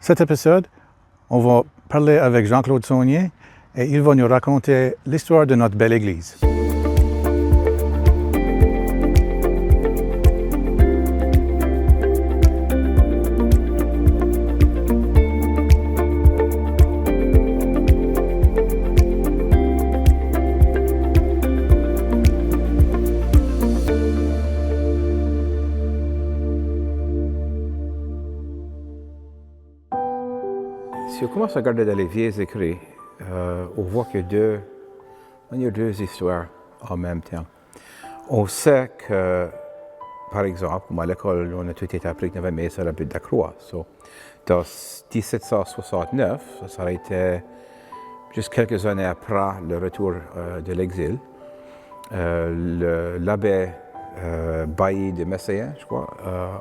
Cet épisode, on va parler avec Jean-Claude Saulnier et il va nous raconter l'histoire de notre belle église. Si on commence à regarder dans les vieux écrits, on voit qu'il y a deux histoires en même temps. On sait que, par exemple, comme à l'école, on a tout été appris qu'il y avait une messe à la butte de la croix. So, dans 1769, ça a été juste quelques années après le retour de l'exil, l'abbé Bailly de Messiaen, je crois,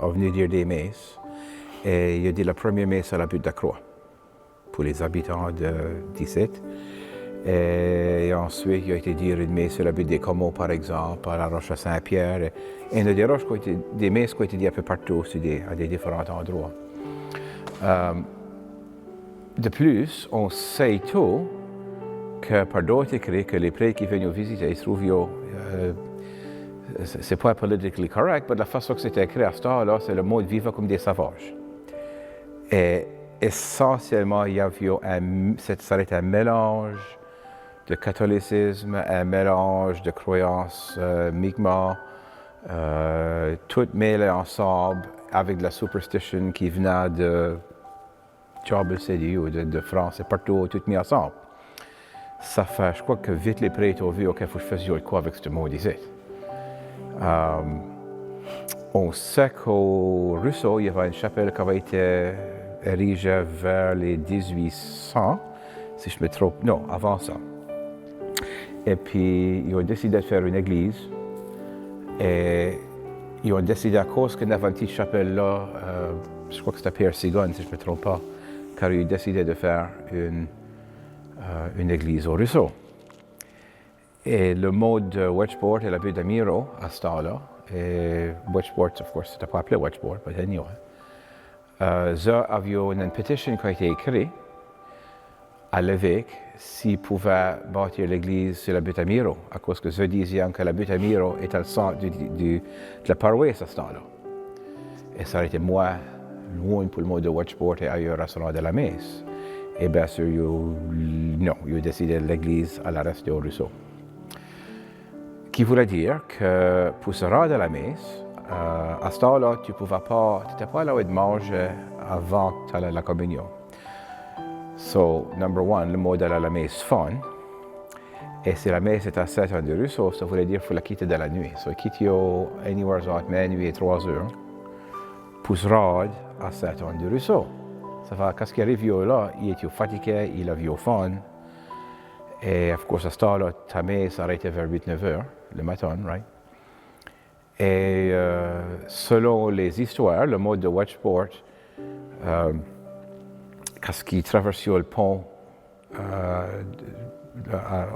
est venu dire des messes. Et il a dit la première messe à la butte de la croix pour les habitants de 17. Et ensuite, il a été dire une messe sur la butte des Comaux, par exemple, à la Roche à Saint-Pierre. Et il y a des messes qui ont été dites un peu partout, à des différents endroits. De plus, on sait tout que par d'autres écrits, que les prêtres qui viennent nous visiter, ils trouvent c'est pas politiquement correct, mais la façon que c'était écrit à ce temps-là, c'est le mot vivre comme des sauvages. Et essentiellement, il y avait ça a été un mélange de catholicisme, un mélange de croyances mi'kmaq, tout mêlé ensemble avec de la superstition qui venait de Diable ou de France et partout, tout mis ensemble. Ça fait, je crois que vite les prêtres ont vu, OK, il faut que je fasse quoi avec ce mot d'ici. On sait qu'au Rousseau, il y avait une chapelle qui avait été érigée vers les 1800, si je me trompe, non, avant ça. Et puis, ils ont décidé de faire une église. Et ils ont décidé, à cause qu'il y avait une petite chapelle là, je crois que c'était Pierre Sigon, si je ne me trompe pas, car ils ont décidé de faire une église au Rousseau. Et le mot de Wedgeport et la butte de Miro à ce temps-là, et Wedgeport, of course, c'était pas appelé Wedgeport, mais anyway. Ça avait une pétition qui a été écrite à l'évêque s'il pouvait bâtir l'église sur la butte de Miro, à cause que je disais que la butte de Miro était le centre de la paroisse à ce temps-là. Et ça a été moins loin pour le mot de Wedgeport et ailleurs à ce moment de la messe. Et bien sûr, ils ont décidé de l'église à la reste au Rousseau. Qui voulait dire que pour se rendre à la messe, à ce temps-là, tu n'étais pas là de manger avant la communion. So, number one, le mot de la messe fun. Et si la messe est à 7 heures de Rousseau, ça voulait dire qu'il faut la quitter de la nuit. So, quitter anywhere entre minuit et 3 heures pour se rendre à 7 heures de Rousseau. Ça fait quand il arrive là, il est fatigué, il a vu fun. Et, of course, à ce temps-là, ta messe arrêtait vers 8-9 heures le matin, right? Et selon les histoires, le mot de Wedgeport, quand il traversait le pont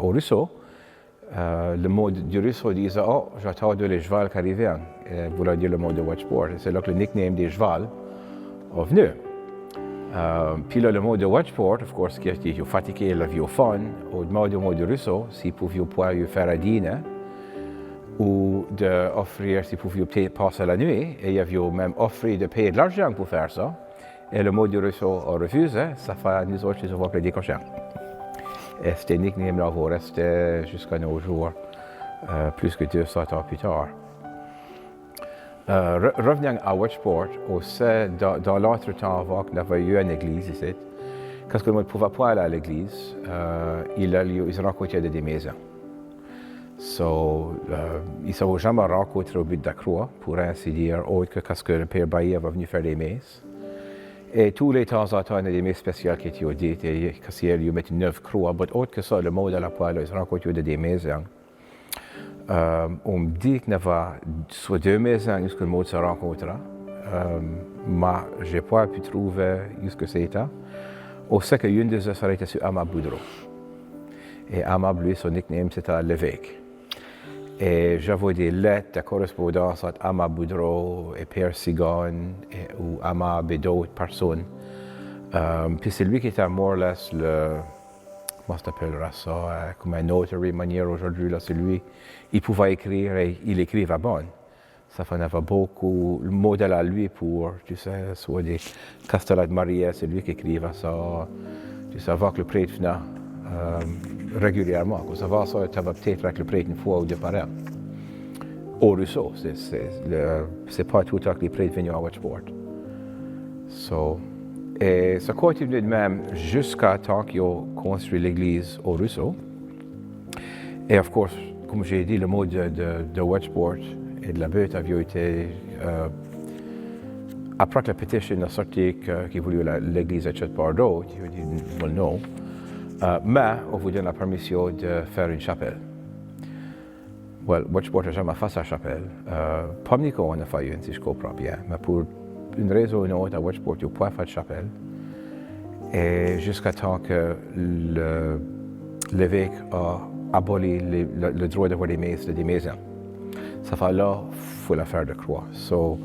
au Rousseau, le mot du Rousseau disait « Oh, j'attends les chevals qui arrivaient », et voulait dire le mot de Wedgeport. Et c'est là que le nickname des chevals est venu. Puis là, le mot de Wedgeport, of course, qui était fatigué, il avait fun, au mot du Rousseau, s'il pouvait pas faire un dîner, ou d'offrir s'il pouvait peut-être passer la nuit, et il avait même offert de payer de l'argent pour faire ça. Et le mot du Rousseau a refusé, ça fait nous autres, ils ont appelé des cochons. Et c'était nickname là va rester jusqu'à nos jours, plus que 200 ans plus tard. Revenons à Wedgeport, dans l'autre temps avant qu'il y avait eu une église ici, quand on ne pouvait pas aller à l'église, ils rencontraient des maisons. So, ils ne s'avaient jamais rencontrés au but de la croix, pour ainsi dire, autre que quand le Père Bailly avait venu faire des messes. Et tous les temps en temps, il y a des messes spéciales qui étaient dites, et quand ils mettent une 9 croix, mais autre que ça, le mot de la poêle, ils rencontraient des maisons. On me dit qu'il y avait soit 2 maisons où le mot se rencontra, mais je n'ai pas pu trouver où c'était. On sait qu'une de eux serait sur Amab Boudreau. Et Amab, lui, son nickname, c'était l'évêque. Et j'avais des lettres de correspondance entre Amab Boudreau et Pierre Sigon ou Amab et d'autres personnes Puis c'est lui qui était more or less comment ça s'appellera ça, comme un notary manière aujourd'hui, là, c'est lui, il pouvait écrire et il écrivait bon. Ça fait avait beaucoup, le modèle à lui pour, tu sais, soit des castellets de mariée, c'est lui qui écrivait ça, tu sais, voir que le prêtre venait régulièrement, que ça va ça, tu avais peut-être avec le prêtre une fois ou deux par an. Au Rousseau, c'est pas tout le temps que les prêtres viennent à Wedgeport. Et ça continue de même jusqu'à temps qu'ils ont construit l'église au Rousseau. Et of course, comme j'ai dit, le mot de Wedgeport et de la butte avait été, après que la pétition a sorti qu'il voulait l'église à Chet-Pardo, il a dit well, non, mais on vous donne la permission de faire une chapelle. Well, Wedgeport n'a jamais fait sa chapelle. Pas ni qu'on a fait une, si je comprends bien, mais pour une raison ou une autre, à Wedgeport, il n'y a pas fait de chapelle. Et jusqu'à temps que l'évêque a aboli le droit d'avoir des maisons. Ça fait là, il faut la faire de croix. So,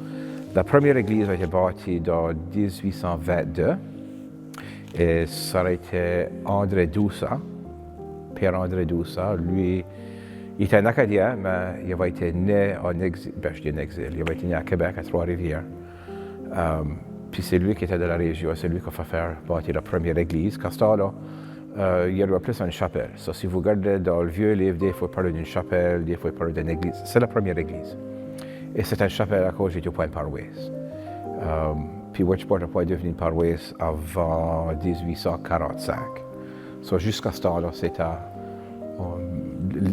la première église a été bâtie en 1822. Et ça a été André Doussa, Père André Doussa. Lui, il était un Acadien, mais il avait été né en exil, je dis en exil, il avait été né à Québec, à Trois-Rivières. Puis c'est lui qui était de la région, c'est lui qui a fait faire bâtir la première église. Quand c'était là, il y avait plus une chapelle. So, si vous regardez dans le vieux livre, des fois il parle d'une chapelle, des fois il parle d'une église. C'est la première église. Et c'est une chapelle à cause du point paroisse. Puis Wedgeport n'a pas devenu une paroisse avant 1845. So, jusqu'à ce temps-là, c'était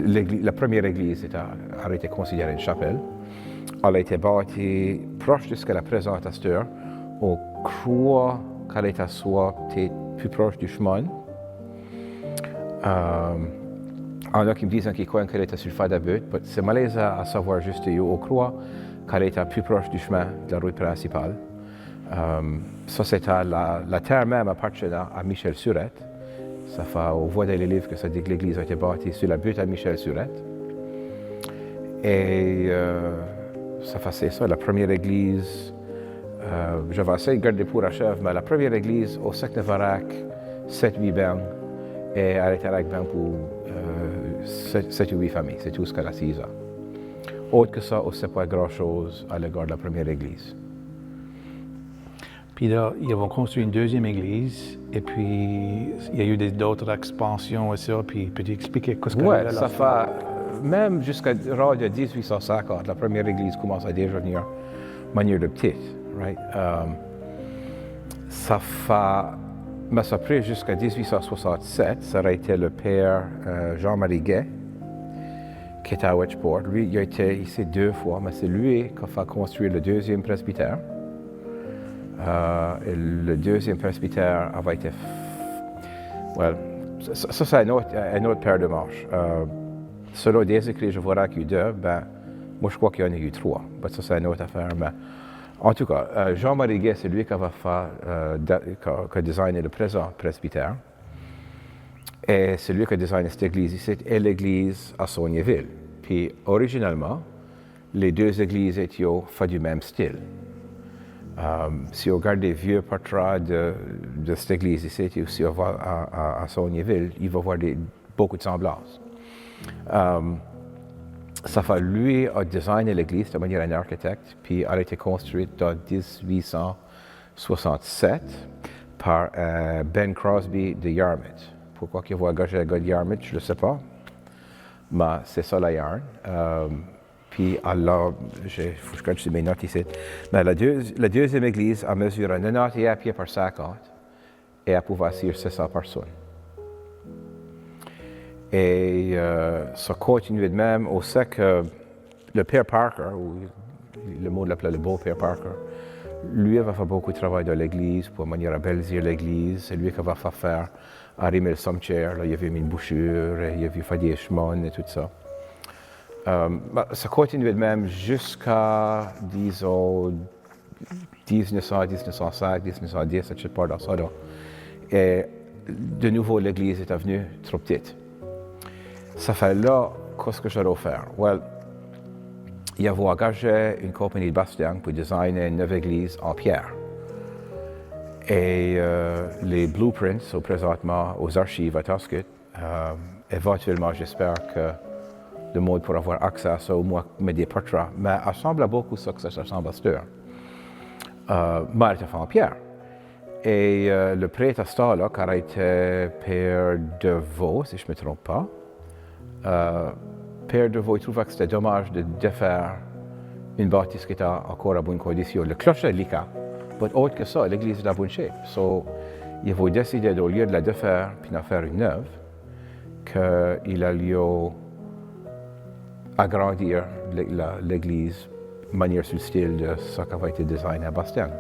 la première église a été considérée une chapelle. Elle a été bâtie proche de ce qu'elle est présente à cette heure. On croit qu'elle était soit peut-être plus proche du chemin. Il y en a qui me disent qu'ils croient qu'elle était sur le fait de la butte, mais c'est malaisant à savoir juste. On croit qu'elle était plus proche du chemin de la route principale. Ça, c'était la terre même appartenant à Michel Surette. Ça fait, on voit dans les livres que ça dit que l'église a été bâtie sur la butte à Michel Surette. Et ça fait ça, la première église, j'avais essayé de garder pour achève, mais la première église au sec de Varac, 7-8 bains, et elle était avec bains pour 7 ou 8 familles, c'est tout ce qu'elle a 6 ans. Autre que ça, on ne sait pas grand-chose à l'égard de la première église. Puis là, ils ont construit une deuxième église, et puis il y a eu d'autres expansions et ça, puis peux-tu expliquer ce que Oui, ça fait, même jusqu'à 1850, la première église commence à déjà venir de manière de petite, right? Ça fait, mais ça après jusqu'à 1867, ça aurait été le père Jean-Marie Gay, qui était à Wedgeport. Lui, il a été ici 2 fois, mais c'est lui qui a fait construire le deuxième presbytère. Et le deuxième presbytère avait été... Well, ça c'est un autre paire de manches. Selon des écrits, je vois qu'il y a eu 2, ben, moi je crois qu'il y en a eu 3. Ben, ça c'est une autre affaire. Mais, en tout cas, Jean-Marie Guay, c'est lui qui a designé le présent presbytère. Et c'est lui qui a designé cette église ici et l'église à Saulnier. Puis, originalement, les 2 églises étaient faites du même style. Si on regarde les vieux portraits de cette église ici, et si on va à Saulnier, il va voir beaucoup de semblances. Ça fait lui a designé l'église de manière un architecte, puis elle a été construite en 1867 par Ben Crosby de Yarmouth. Pourquoi qu'il va engager un gars de Yarmouth, je ne sais pas, mais c'est ça la yarn. Puis alors, il faut que je regarde sur mes notes ici. Mais la deuxième église a mesuré 91 pieds par 50 et elle pouvait assurer 600 personnes. Et ça continue de même. On sait que le père Parker, ou le mot l'appelait le beau père Parker, lui avait fait beaucoup de travail dans l'église pour manière à embellir l'église. C'est lui qui avait fait faire arrimer le cimetière. Là, il avait mis une bouchure, il avait fait des chemins et tout ça. Ça continue de même jusqu'à, disons, 1900, 1905, 1910, etc. dans ça. Là. Et de nouveau, l'église est devenue trop petite. Ça fait là, qu'est-ce que j'aurais faire? Well, il avait engagé une compagnie de Bastien pour designer une nouvelle église en pierre. Et les blueprints sont présentement aux archives à Tuscany. Éventuellement, j'espère que le monde pourra avoir accès à ça, au moins mais des portraits. Mais ça ressemble à beaucoup ça que ça ressemble à cette heure. Mais elle était fait en pierre. Et le prêtre à ce temps-là, qui a été père de Vaux, si je ne me trompe pas, père de Vaux, il trouvait que c'était dommage de défaire une bâtisse qui était encore à bonne condition. Le clocher est liquide, mais autre que ça, l'église est à bonne shape. So, il a décidé, au lieu de la défaire puis d'en faire une neuve, qu'il allait agrandir l'église de manière sur le style de ce qui avait été designé à Boston.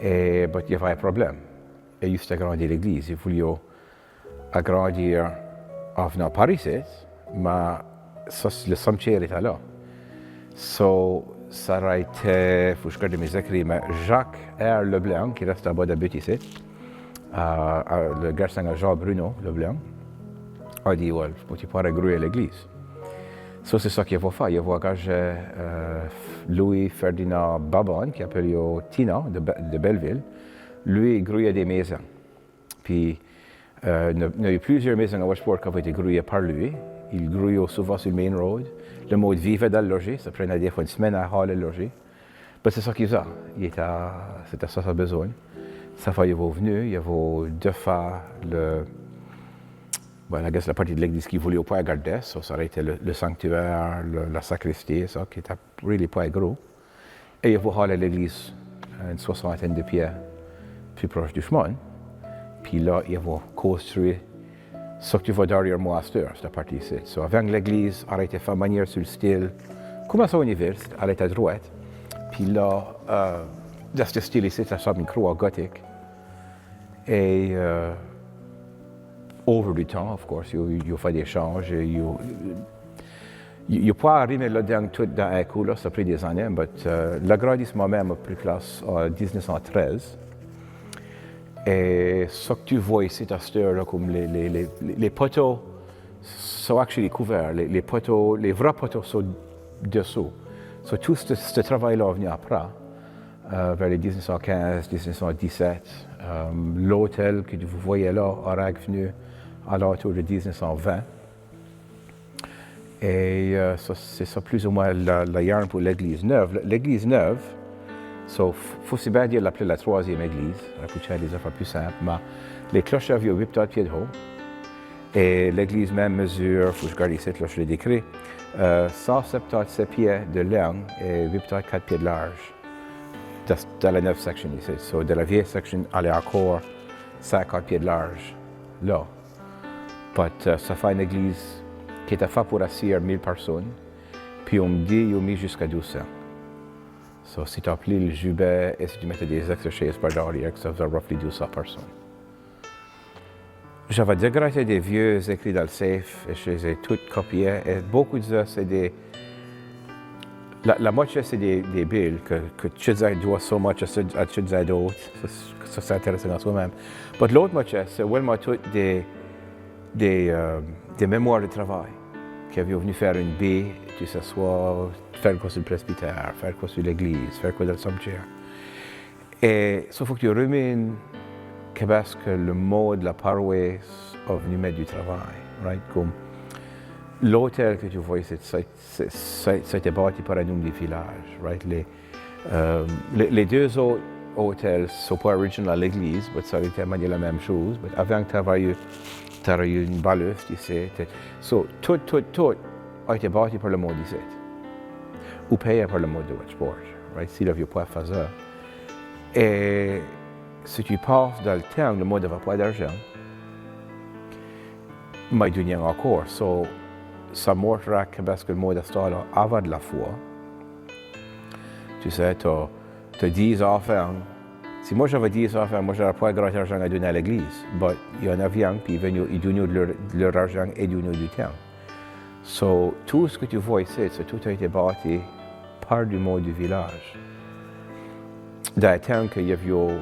Et il y avait un problème. Et juste agrandir l'église. Il voulait agrandir en venant par ici, mais ça, le cimetière était là. So, ça aurait été, il faut que je regarde mes écrits, mais Jacques R. Leblanc, qui reste à bas de but ici, le garçon à Jean Bruno Leblanc, a dit, well, tu pourrais grouiller l'église. So, c'est ça qu'il va faire. Il va engager Louis-Ferdinand Babon, qui appelle Tina, de Belleville. Lui, il grouillait des maisons. Puis, il y a eu plusieurs maisons à Wedgeport qui avaient été grouillées par lui. Il grouillait souvent sur le main road. Le mode vivait dans le logis. Ça prenait des fois une semaine à haler le logis. Mais c'est ça qu'il faisait. C'était ça sa besoin. Ça fait qu'il est venu. Il avait deux fois la partie de l'église qu'il voulait pas garder. Ça aurait été le sanctuaire, la sacristie, ça, qui était really pas gros. Et il avait halé l'église à une soixantaine de pieds plus proche du chemin. Puis là, il avait construit ce que tu vois derrière moi à cette partie ici. So, avant l'église, elle a été faite de manière sur le style, comme à son univers, elle était à droite. Puis là, dans ce style ici, ça ressemble à une croix gothique. Et over du temps, of course, il a fait des changes. Il n'a pas arrivé là-dedans tout dans un coup, là, ça a pris des années, mais l'agrandissement même a pris place en 1913. Et ce que tu vois ici, à cette heure, comme les poteaux sont actuellement couverts, les poteaux, les vrais poteaux sont dessous. So, tout ce travail-là est venu après, vers les 1915, 1917. L'hôtel que vous voyez là est venu à l'autour de 1920. Et c'est ça plus ou moins la yarn pour l'église neuve. L'église neuve, il faut si bien dire l'appeler la troisième église, pour faire les affaires plus simples, mais les clochers avaient 8 pieds de haut. Et l'église même mesure, il faut que je garde ici, là, je l'ai décrit, 177 pieds de long et 4 pieds de large. Dans la neuve section ici. So, de la vieille section, elle est encore 50 pieds de large, là. Mais ça fait une église qui était faite pour asseoir 1000 personnes, puis on me dit qu'ils ont mis jusqu'à 1200. So, si tu appliques le jubé et si tu mettais des exercices par derrière, ça faisait roughly 200 personnes. J'avais dégradé des vieux écrits dans le safe et je les ai toutes copiés. Et beaucoup de ça, c'est des. La moitié, c'est des billes que tu dois so much à tu d'autres. Ça, c'est intéressant en soi-même. Mais l'autre moitié, c'est vraiment toutes des mémoires de travail qui avaient venu faire une baie, tu sais, soit faire quoi sur le presbytère, faire quoi sur l'église, faire quoi dans le cimetière. Et il faut que tu remènes qu'est-ce que le mot de la paroisse a venu mettre du travail, right? Comme l'hôtel que tu vois ici, ça a été bâti par un homme du village, right? Les deux autres hôtels ne sont pas originaux à l'église, mais ça a été la même chose. Mais avant que tu avais eu une baluste ici. Tout a été bâti par le monde ici. Ou payé par le monde de Wedgeport, right? S'il n'avait pas fait ça. Et si tu passes dans le temps, le monde n'avait pas d'argent. Mais il y en a encore. So, ça montrera parce que le monde avait de la foi. Tu sais, tu as 10 enfants. Si moi j'avais 10 enfants, moi j'aurais pas grand argent à donner à l'église. Mais il y en a bien, puis ils donnent leur argent et donnent du temps. So, tout ce que tu vois ici, tout a été bâti par du monde du village. Dans le temps qu'il y avait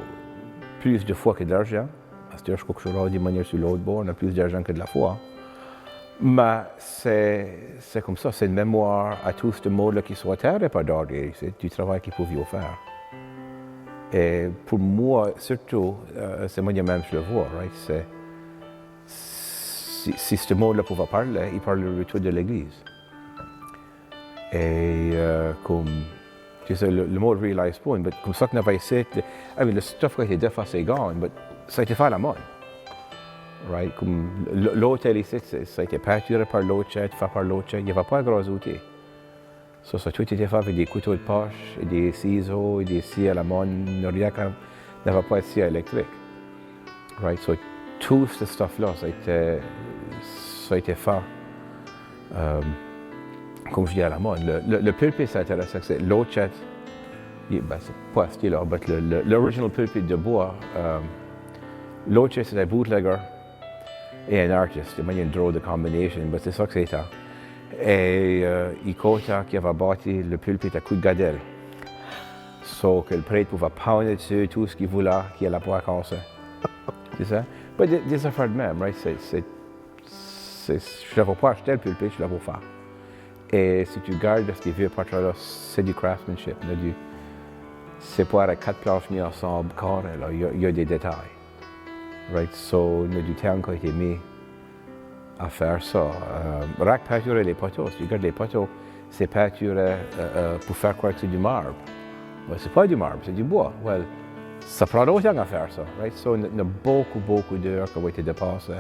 plus de foi que d'argent, parce que je crois que je suis de manière sur l'autre bord, on a plus d'argent que de la foi. Mais c'est comme ça, c'est une mémoire à tous ce monde-là qui sont à terre et pas d'ordre, c'est du travail qu'ils pouvaient faire. Et pour moi, surtout, c'est moi-même je le vois, right? Si ce monde-là pouvait parler, il parle le retour de l'Église. Et comme, tu sais, le mot realize point, mais comme ça qu'on avait essayé, le stuff qui a été défacé gone, mais ça a été fait à la mode. Right? Comme l'hôtel ici, ça a été peinturé par l'autre, fait par l'autre, il n'y avait pas de gros outils. Ça a tout été fait avec des couteaux de poche, et des ciseaux, et des scies à la mode, rien qui n'avait pas de scie électrique. Right? So, tout ce stuff-là, ça a été fait, comme je dis à la mode. Le pulpit, c'est intéressant, c'est l'autre, c'est pas ce là, mais l'original pulpit de bois, l'autre, c'est un bootlegger et un artiste. Il y a une drôle de combination, mais c'est ça que c'est. Et il comptait qu'il avait bâti le pulpit à coups de gadelle. So que le prêtre pouvait pendre dessus tout ce qu'il voulait, qu'il allait pas casser. C'est ça? Mais des affaires de même, right? Je ne l'avais pas acheté le pulpit, je l'avais fait. Et si tu regardes ces vieux portraits-là, c'est du craftsmanship. C'est pas avec 4 planches mises ensemble, carré, là. Il y a des détails. Right? So, il y a du temps qui a été mis à faire ça. Rack peinturer les poteaux. Si tu regardes les poteaux, c'est peinturé pour faire croire que c'est du marbre. Mais c'est pas du marbre, c'est du bois. Well, ça prend longtemps à faire ça. Right? So, il y a beaucoup d'heures qui ont été dépassées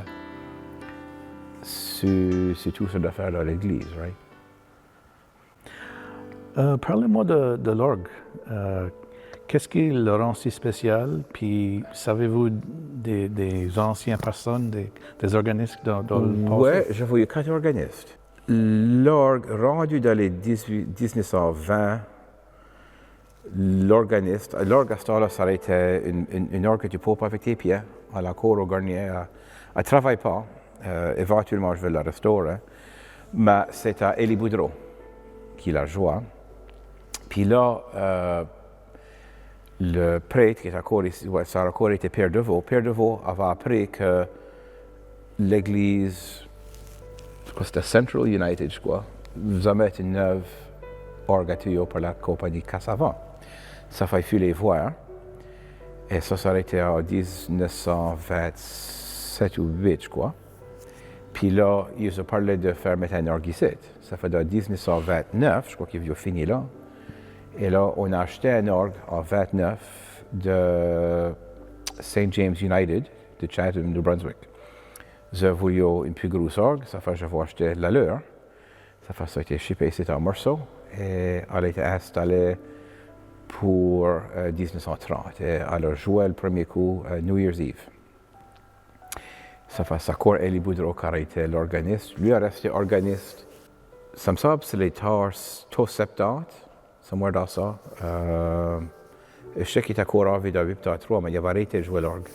sur tout ce d'affaires dans l'église. Right? Parlez-moi de l'orgue. Qu'est-ce qui le rend si spécial? Puis, savez-vous des anciennes personnes, des organistes dans le passé? Oui, je voyais 4 organistes. L'orgue, rendu dans les 1920, l'organiste, l'orgue à ce temps-là, ça a été une orgue que tu peux pas avec tes pieds, à la cour au garnier. Elle ne travaille pas. Éventuellement, je vais la restaurer. Mais c'est à Élie Boudreau qui la joue. Puis là, le prêtre qui est à cour ici, ça a encore été Père Deveau. Père Deveau avait appris que l'église, c'était Central United, je crois, vous a mis une neuve orgue à tuyau pour la compagnie Cassavant. Ça fait les voir. Et ça a été en 1927 ou 8, je crois. Puis là, ils ont parlé de faire mettre un orgue ici. Ça fait en 1929, je crois qu'ils ont fini là. Et là, on a acheté un orgue en 29 de St. James United, de Chatham, New Brunswick. J'ai voulu une plus grosse orgue, ça fait que j'ai acheté la leur. Ça fait que ça a été shippé ici en morceaux et elle a été installée pour 1930. Et elle a joué le premier coup New Year's Eve. Ça fait que ça court Élie Boudreau qui a été l'organiste. Lui a resté organiste. Ça me semble que c'est les tard 70. Somewhere dans ça. Je sais qu'il était encore en vie dans 8-3, mais il avait arrêté de jouer l'orgue.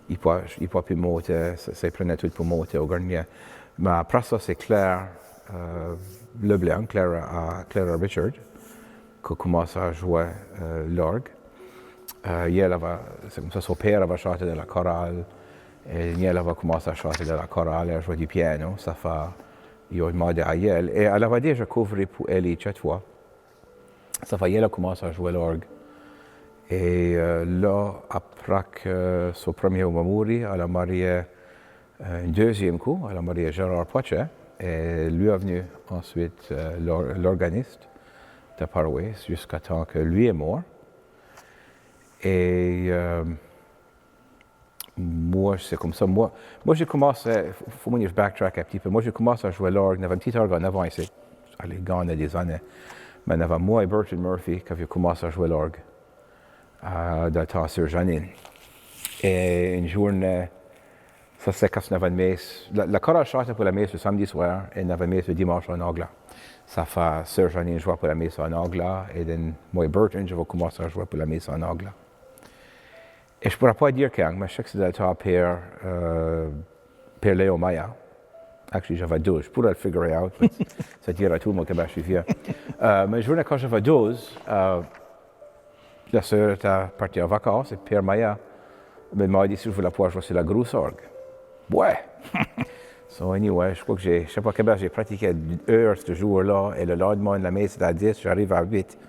Il ne peut plus monter, ça prenait tout pour monter au garnier. Mais après ça, c'est Claire Leblanc, Claire Richard, qui commence à jouer l'orgue. C'est comme ça, son père avait chanté dans la chorale, et elle avait commencé à chanter dans la chorale, elle jouait du piano. Ça fait, il a demandé à elle, et elle avait déjà couvré pour Ellie 4 fois. Ça fait qu'elle a commencé à jouer l'orgue. Et là, après que son premier homme a mouru, elle a marié un deuxième coup. Elle a marié Gérard Poichet. Et lui est venu ensuite l'organiste de paroisse jusqu'à temps que lui est mort. Et moi, c'est comme ça. Moi j'ai commencé, il faut que je backtrack un petit peu. Moi, j'ai commencé à jouer l'orgue. Il y avait un petit orgue en avant ici. Elle est gone des années. Mais il y avait moi et Bertrand Murphy qui avaient commencé à jouer l'orgue dans le temps sur Janine. Et une journée, ça c'est quand on avait une messe. La chorale chantait pour la messe le samedi soir et on avait une messe le dimanche en anglais. Ça fait Sœur Janine jouer pour la messe en anglais et then, moi et Bertrand, je vais commencer à jouer pour la messe en anglais. Et je ne pourrais pas dire quand, mais je sais que c'est dans le temps Père Léo Maya. Actually, j'avais 12. Je pourrais le figurer out. Ça dirait à tout le monde que je suis vieux. Mais je quand j'avais 12, la sœur était partie en vacances et Pierre Maya m'a dit si je voulais pouvoir jouer sur la grosse orgue. Ouais! So anyway, je crois que je sais pas quelle heure j'ai pratiqué 1 heure ce jour-là et le lendemain, la messe était à 10, j'arrive à 8.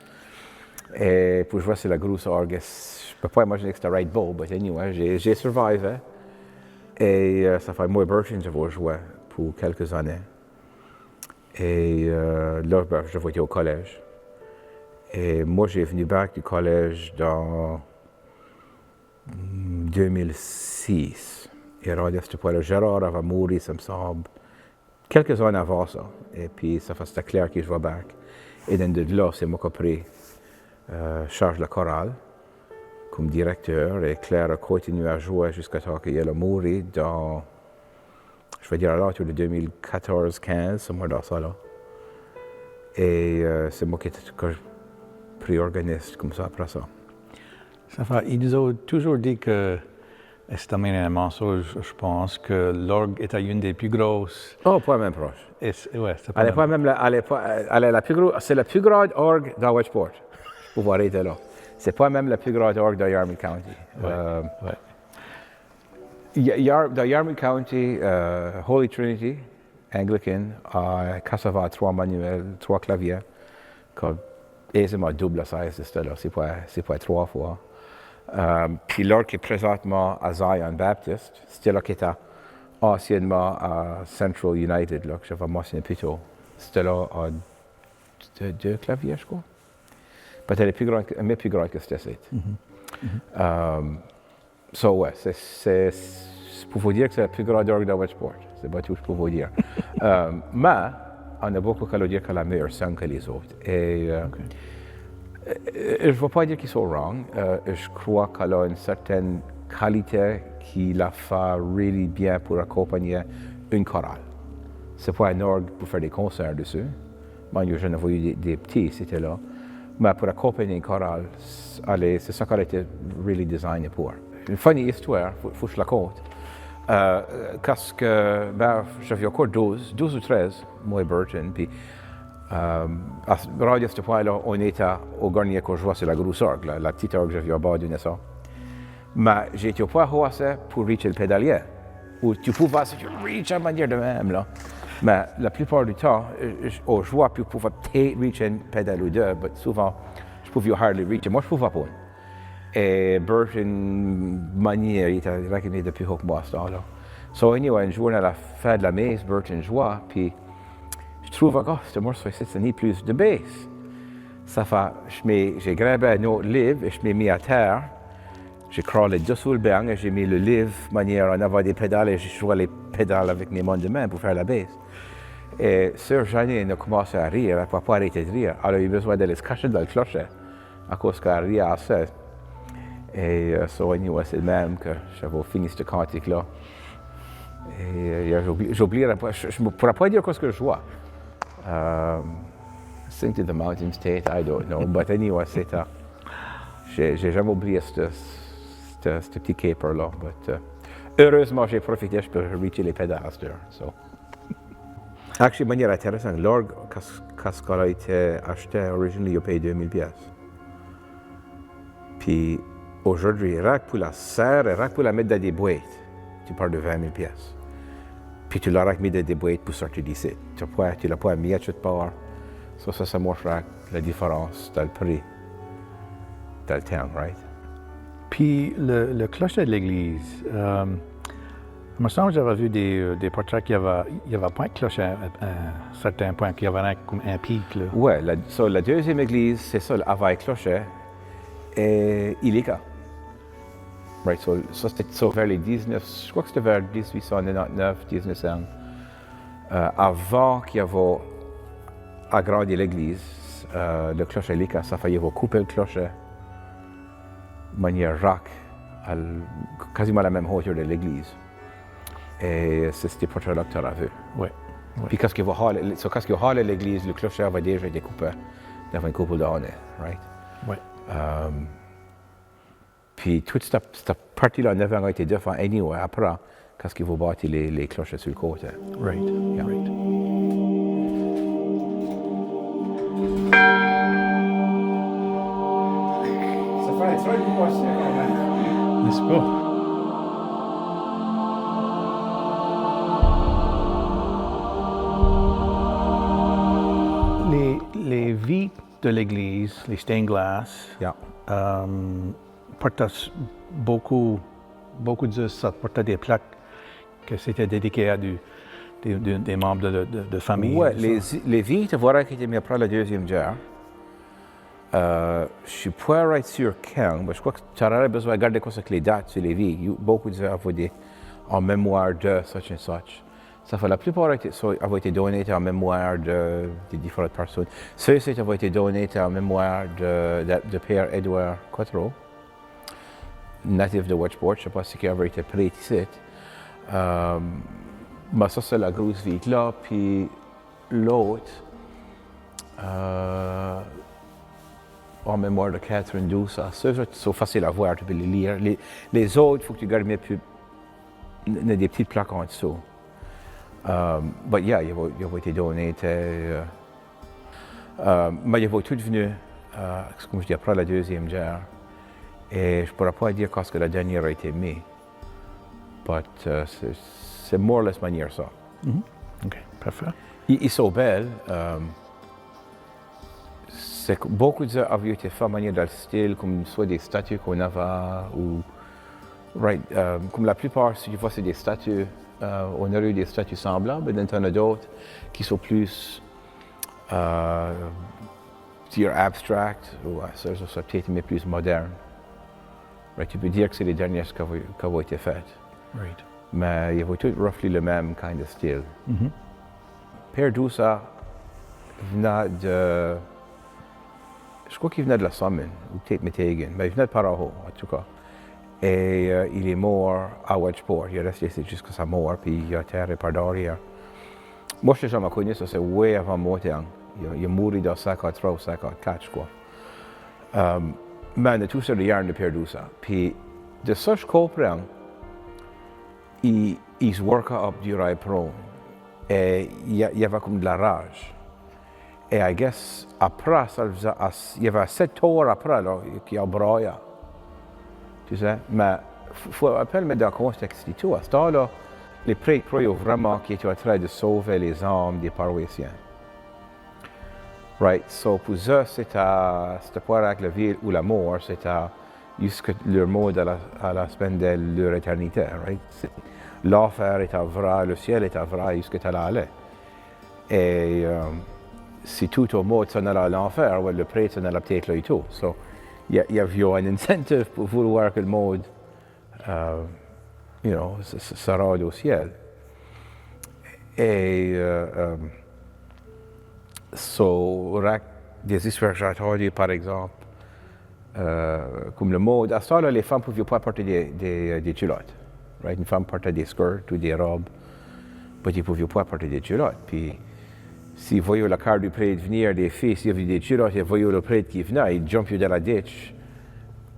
Et pour jouer sur la grosse orgue, je ne peux pas imaginer que c'était right beau, mais anyway, j'ai survécu. Et ça fait moi et Bertrand, je vais jouer pour quelques années. Et là, je vais au collège. Et moi, j'ai venu back du collège dans 2006. Et alors, à ce point-là, Gérard avait mouru, ça me semble, quelques années avant ça. Et puis, c'était clair que je vais back. Et de là, c'est moi qui ai pris charge de la chorale comme directeur. Et Claire a continué à jouer jusqu'à ce qu'elle a mouru dans, je vais dire, alors, autour de 2014-15, somewhere dans ça, là. Et c'est moi qui ai pris organiste comme ça après ça. Il nous a toujours dit que, et c'est un mensonge, je pense, que l'orgue était une des plus grosses. Oh, pas même proche. Ouais, c'est Elle est pas même la plus grosse, c'est la plus grande orgue dans Wedgeport. Vous voir arrêter là. C'est pas même la plus grande orgue dans Yarmouth County. Ouais. Dans Yarmouth County, Holy Trinity, Anglican, ça va 3 manuels, 3 claviers, comme aisément double la size de cela, c'est pas 3 fois. Puis l'orgue qui est présentement à Zion Baptist, c'était là qui était anciennement à Central United, là, que j'avais mentionné plus tôt. C'était là à 2 claviers, je crois. Peut-être elle est plus grande que c'était. So, ouais, c'est pour vous dire que c'est la plus grande orgue de Wedgeport. C'est pas tout ce que je peux vous dire. Mais, on a beaucoup à dire qu'elle a la meilleure son que les autres. Et je ne veux pas dire qu'ils sont wrong. Je crois qu'elle a une certaine qualité qui la fait really bien pour accompagner une chorale. C'est pas un orgue pour faire des concerts dessus. Moi, j'en ai vu des petits, c'était là. Mais pour accompagner une chorale, c'est ça qu'elle a été really designée pour. Une funny histoire, faut que je la compte. Parce que j'avais encore 12 ou 13, moi et Bertrand, puis à ce point-là, on était au garnier qu'on jouait sur la grosse orgue, la petite orgue que j'avais abandonnée ça. Mais j'étais au point haut assez pour reacher le pédalier, où tu pouvais reach à manière de même, là. Mais la plupart du temps, je jouais pour pouvoir reacher une pédale ou deux, mais souvent, je pouvais hardly reach. Moi, je pouvais pas. Et Bertrand, manière, il était recogné depuis haut que moi, ça, là. So, anyway, un jour, à la fin de la messe, Bertrand jouait, puis je trouve que ce morceau ici, c'est ni plus de basse. Ça fait, j'ai grabé un autre livre et je m'ai mis à terre. J'ai crawlé dessous le banc et j'ai mis le livre de manière à en avoir des pédales et j'ai joué les pédales avec mes mains de main pour faire la basse. Et Sœur Janine a commencé à rire, elle n'a pas arrêté de rire. Elle a eu besoin d'aller se cacher dans le clocher à cause qu'elle riait assez. Et anyway, c'est le même que j'avais fini ce cantique-là. Et j'oublierai pas, je ne pourrais pas dire ce que je joue. Sing to the mountains, Tate, I don't know. But anyway, c'était. J'ai jamais oublié ce petit caper-là. Heureusement, j'ai profité, je peux reacher les pédales. So. Actually, de manière intéressante, l'orgue, quand elle a été achetée, originally, il payé 2000 pièces. Puis aujourd'hui, rien que pour la serre et rien que pour la mettre dans des boîtes, tu parles de 20 000 pièces. Puis tu l'as mis dans des boîtes pour sortir d'ici. Tu l'as pas mis à tout part. Ça montre la différence dans le prix, dans le temps, right? Puis le clocher de l'église, il me semble que j'avais vu des portraits qu'il n'y avait pas un clocher à un certain point, qu'il y avait comme un pic. Oui, la deuxième église, c'est ça, avec clocher et illica. Right, ça c'était vers les 19, je crois que c'était vers 1899, 1900. Avant qu'il y avait agrandi l'église, le clocher illica, ça fallait couper le clocher de manière rock, quasiment à la même hauteur de l'église. Et c'est ce portrait-là que tu as vu. Oui. Puis quand il y a l'église, le clocher va déjà être découpé dans une couple d'années, right? Oui. Puis toute cette partie-là n'a été défendue anyway, après, quand il va bâtir les clochers sur le côté. Right. Yeah. Right. Ça fait un très beau morceau quand même. N'est-ce pas? Les vies de l'église, les stained glass, Yeah. portent beaucoup de ça, portent des plaques que c'était dédié à des membres de famille. Ouais, les vies, tu vois, qui étaient mis après la deuxième guerre. Je suis pas sûr quand, mais je crois que tu aurais besoin de garder les dates sur les vies. Beaucoup de gens avaient dit en mémoire de such and such. Ça fait la plupart avaient été donnés en mémoire de différentes personnes. Ceux-ci avaient été donnés en mémoire de Père Édouard Quattro, natif de Wedgeport. Je ne sais pas si il avait été prêt ici. Mais ça, c'est la grosse vie là. Puis l'autre, en mémoire de Catherine Douce, c'est facile à voir, tu peux les lire. Les autres, il faut que tu gardes des petites plaques en dessous. Mais yeah, ils ont été donnés. Mais ils ont tous venu, comme je dis, après la deuxième guerre. Et je ne pourrais pas dire quand la dernière a été mise. Mais c'est more or less manière ça. OK, parfait. Ils sont belles. C'est que beaucoup de gens avaient été faits manière dans le style, comme soit des statues qu'on avait, ou comme la plupart, si tu vois, c'est des statues. On aurait eu des statues semblables, mais il y en a d'autres qui sont plus abstract, ou ça peut-être mais plus moderne. Tu peux dire que c'est les dernières qui ont été faites. Right. Mais ils avaient tous roughly le même kind of style. Père Doussa venait de... Je crois qu'il venait de la Somme, ou peut-être Métégan, mais il venait de Paraho, en tout cas. Et il est mort à Wedgeport. Il est resté ici jusqu'à sa mort, puis il a été enterré par derrière. Moi, je n'ai jamais connu ça, c'est way avant mon temps. Il est mort dans 53 ou 54, je crois. Mais on a tous sur le yarn de Père Doussa. Puis, de ça, je comprends, il se workait up du rail prone. Et il y avait comme de la rage. Et I guess, après, il y avait 7 tours après, là, qui a broyé. Tu sais, mais il faut mettre dans le contexte de tout. À ce temps-là, les prêtres croyaient vraiment qu'ils étaient en train de sauver les âmes des paroissiens. Right? So, pour eux, c'était pas avec la vie ou la mort, c'était jusqu'à leur mot à la semaine de leur éternité. Right? L'enfer était vrai, le ciel était vrai, jusqu'à tu allais aller. Et si tout au mot s'en allait à l'enfer, well, le prêtre s'en allait peut-être là et tout. So, il y avait un incentive pour vouloir que le monde se rende au ciel. Et des histoires que j'ai entendues, par exemple, comme le mode, à ce temps-là, les femmes ne pouvaient pas porter des culottes. Right? Une femme portait des skirts ou des robes, mais ils ne pouvaient pas porter des culottes. Puis, s'ils voyaient la carte du prêtre venir, des filles, s'il y avait des culottes, ils voyaient le prêtre qui venait, ils jumpaient dans la ditch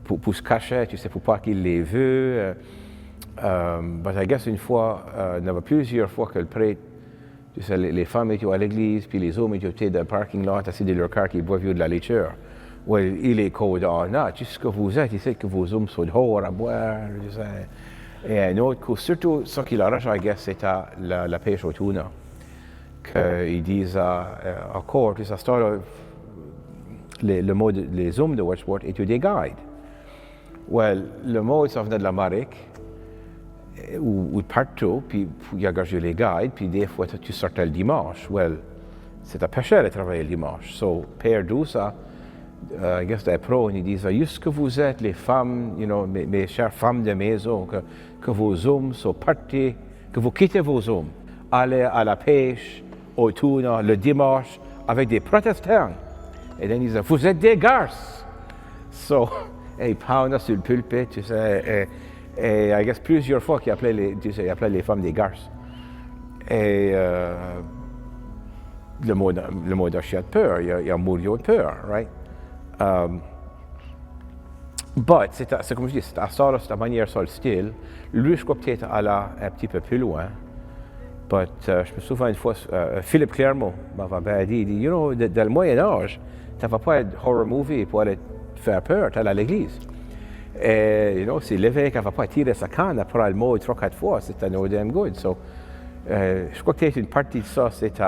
pour se cacher, tu sais, pour pas qu'il les vue. Mais I guess une fois, il y avait plusieurs fois que le prêtre, tu sais, les femmes étaient à l'église, puis les hommes étaient dans le parking lot, assis dans leur car, qui boivent de la liqueur. Well, il est code en non, tu sais ce que vous êtes, il sait que vos hommes sont dehors à boire, tu sais. Et un autre coup, surtout ce qu'il arrache, I guess, c'était la pêche au tuna. Qu'ils disent encore, tu sais, les hommes de Wedgeport étaient des guides. Well, le mot, ça venait de l'Amérique, ou partout, puis il y a les guides, puis des fois, tu sortais le dimanche. Well, c'était péché de travailler le dimanche. So, Père Doussa, I guess des pros, ils disent, juste que vous êtes les femmes, mes chères femmes de maison, que vos hommes sont partis, que vous quittez vos hommes, allez à la pêche, au tuna, le dimanche, avec des protestants. Et then ils disent, vous êtes des garces. So, et ils poundent sur le pulpit, tu sais, et I guess plusieurs fois qu'ils appelaient les femmes des garces. Et le mot d'achat de peur, il y a mourir de peur, right? But, c'est comme je dis, à ça, c'est la manière, sur le style. Lui, je crois peut-être aller un petit peu plus loin. But, je me souviens une fois, Philippe Clermont m'avait dit, dans le Moyen-Âge, tu n'avais pas un horror movie pour aller te faire peur, tu allais à l'église. Et, si l'évêque n'avait pas tiré sa canne après le mot 3-4 fois, c'était no damn good. So, je crois que peut-être une partie de ça, c'était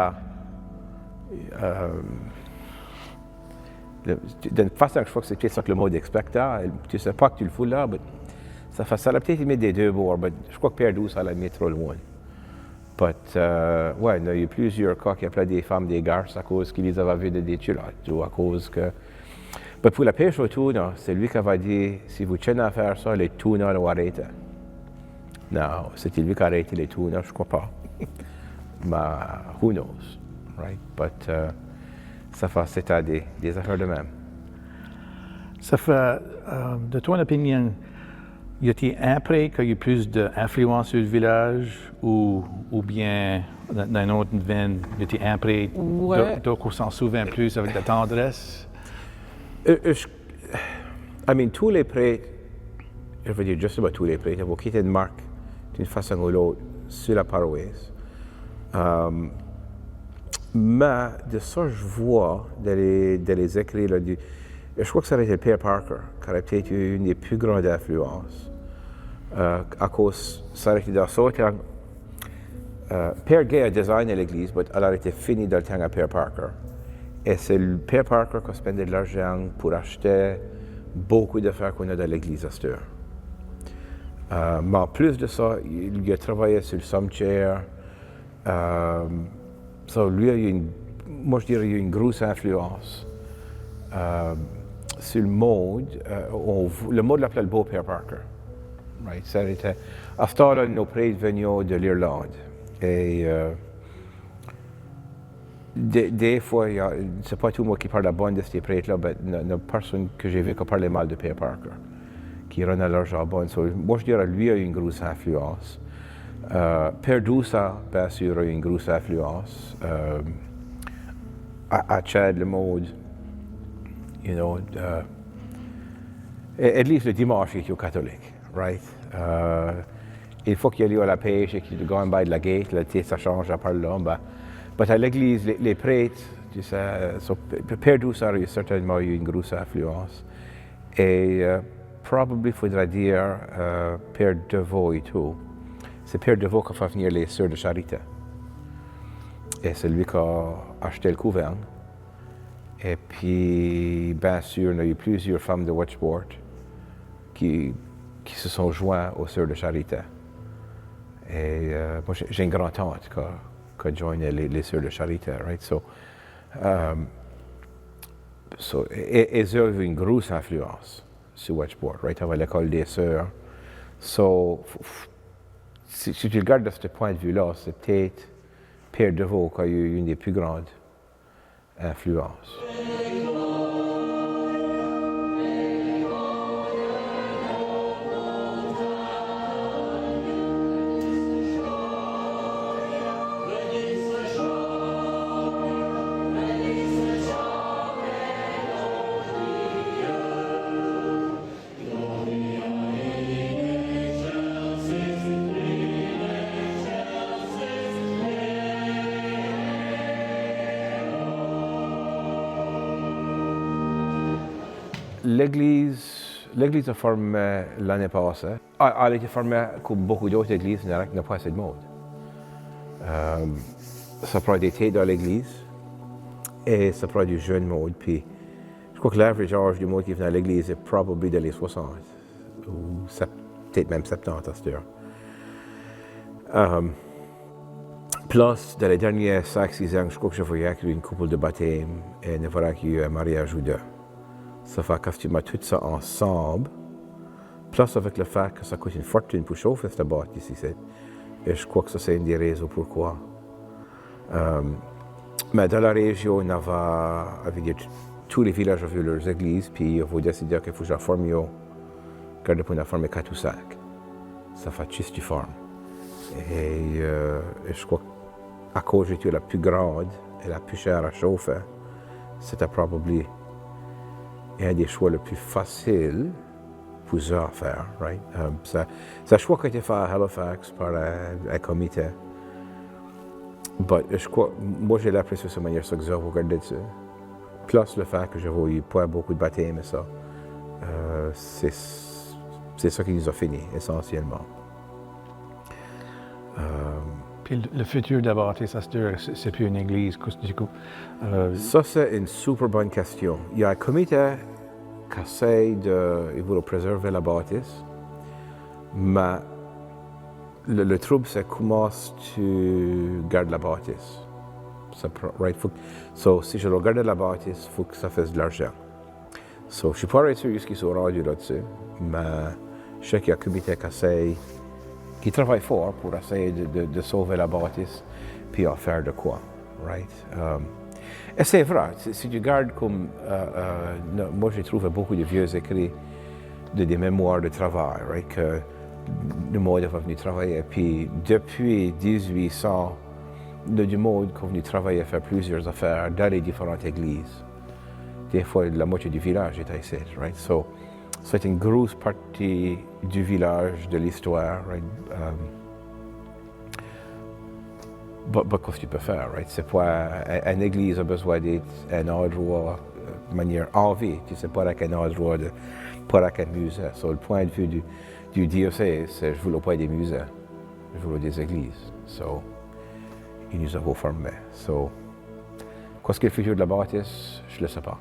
D'une façon, je crois que c'est peut-être ça que le mot d'expectat. Tu ne sais pas que tu le fous là, mais ça l'a peut-être mis des deux bords, mais je crois que Père Douce, ça l'a mis trop loin. Ouais, il y a eu plusieurs cas qui appelaient des femmes des garces à cause qu'ils les avaient vues de des culottes ou à cause que. Mais pour la pêche au tuna, c'est lui qui avait dit si vous tenez à faire ça, les tunas vont arrêter. Non, c'était lui qui a arrêté les tunas, je ne crois pas. Mais who knows, right? But ça fait c'était des affaires de même. Ça fait, de ton opinion, y a-t-il un prêtre qui a eu plus d'influence sur le village ou bien dans une autre veine, y a-t-il un prêtre qu'on s'en souvient plus avec de la tendresse? Tous les prêtres, je veux dire juste tous les prêtres, vont quitter une marque d'une façon ou l'autre sur la paroisse. Mais de ça, je vois dans les écrits, là, je crois que ça aurait été le Père Parker, qui aurait peut-être eu une des plus grandes influences. À cause, ça aurait été dans ce temps. Père Gay a designé l'église, mais elle aurait été finie dans le temps à Père Parker. Et c'est le Père Parker qui a spendé de l'argent pour acheter beaucoup d'affaires qu'on a dans l'église à cette heure. Mais en plus de ça, il a travaillé sur le cimetière. Lui a eu moi je dirais, une grosse influence sur le mode. Le mode l'appelait le beau Père Parker. Right? Ça était, à ce temps-là, nos prêtres venaient de l'Irlande. Et des fois, c'est pas tout le monde qui parle la bonne de ces prêtres-là, mais il y a personne que j'ai vu qui parlait mal de Père Parker, qui renait leur jambon. Moi, je dirais lui a eu une grosse influence. Père Douce, bien sûr, a eu une grosse influence. À Chad, le mode, at least le dimanche, il était catholique, right? Il faut qu'il y ait à la pêche et qu'il gagne by de la gate, la tête, ça change à part là. Mais à l'église, les prêtres, tu sais, Père Douce a certainement eu une grosse influence. Et probablement, il faudra dire Père Deveau et tout. C'est Père Deveau qui a fait venir les sœurs de charité. Et c'est lui qui a acheté le couvent. Et puis, bien sûr, il y a eu plusieurs femmes de Wedgeport qui se sont jointes aux sœurs de charité. Et moi, j'ai une grand-tante qui a joint les sœurs de charité, right? Et elles ont eu une grosse influence sur Wedgeport, right? Avec l'école des sœurs. Si tu regardes de ce point de vue-là, c'est peut-être Père Deveau qui a eu une des plus grandes influences. L'église a formé l'année passée. Elle a été formée comme beaucoup d'autres églises, il n'y a pas assez de monde. Ça prend des thés dans l'église et ça prend du jeune monde. Puis, je crois que l'average âge du monde qui vient à l'église est probablement dans les 60 ou peut-être même 70 à cette heure. Plus, dans les derniers 5-6 ans, je crois que je voyais qu'il y a eu une couple de baptêmes et il voilà qu'il y a eu un mariage ou deux. Ça fait que tu mets tout ça ensemble, plus avec le fait que ça coûte une fortune pour chauffer cette boîte ici. Et je crois que ça, c'est une des raisons pourquoi. Mais dans la région, on avait tous les villages avaient leurs églises, puis on a décidé qu'il faut que je forme, car depuis on a formé 4 ou 5. Ça fait juste du forme. Et je crois qu'à cause j'étais la plus grande et la plus chère à chauffer, c'était probablement un des choix les plus faciles pour ça à faire, right? C'est un choix qui a été fait à Halifax par un comité. Mais je crois, moi j'ai l'impression de manière que vous regardez ça. Plus le fait que je vois pas beaucoup de baptêmes et ça, c'est ça qui nous a fini essentiellement. Puis le futur de la bâtisse, c'est plus une église. Du coup, Ça, c'est une super bonne question. Il y a un comité qui essaie de préserver la bâtisse, mais le trouble, c'est comment tu gardes la bâtisse. Right? Si je regarde la bâtisse, il faut que ça fasse de l'argent. Je ne suis pas sûr ce qu'ils sont rendus là-dessus, mais je sais qu'il y a un comité qui travaille fort pour essayer de sauver la bâtisse puis en faire de quoi. Right? Et c'est vrai, si tu regardes comme... moi, j'ai trouvé beaucoup de vieux écrits des mémoires de travail, right? Que le monde est venu travailler. Puis depuis 1800, du monde qui est venu travailler faire plusieurs affaires dans les différentes églises. Des fois, la moitié du village était ici, right? So, c'est une grosse partie du village, de l'histoire, right? Qu'est-ce que tu peux faire, right? C'est pas une église a besoin d'être un endroit de manière en vie. Tu sais pas avec un endroit pas avec un musée. So, le point de vue du diocèse, c'est je voulais pas des musées, je voulais des églises. So, il nous a formés. So, qu'est-ce que le futur de la bâtisse? Je ne le sais pas.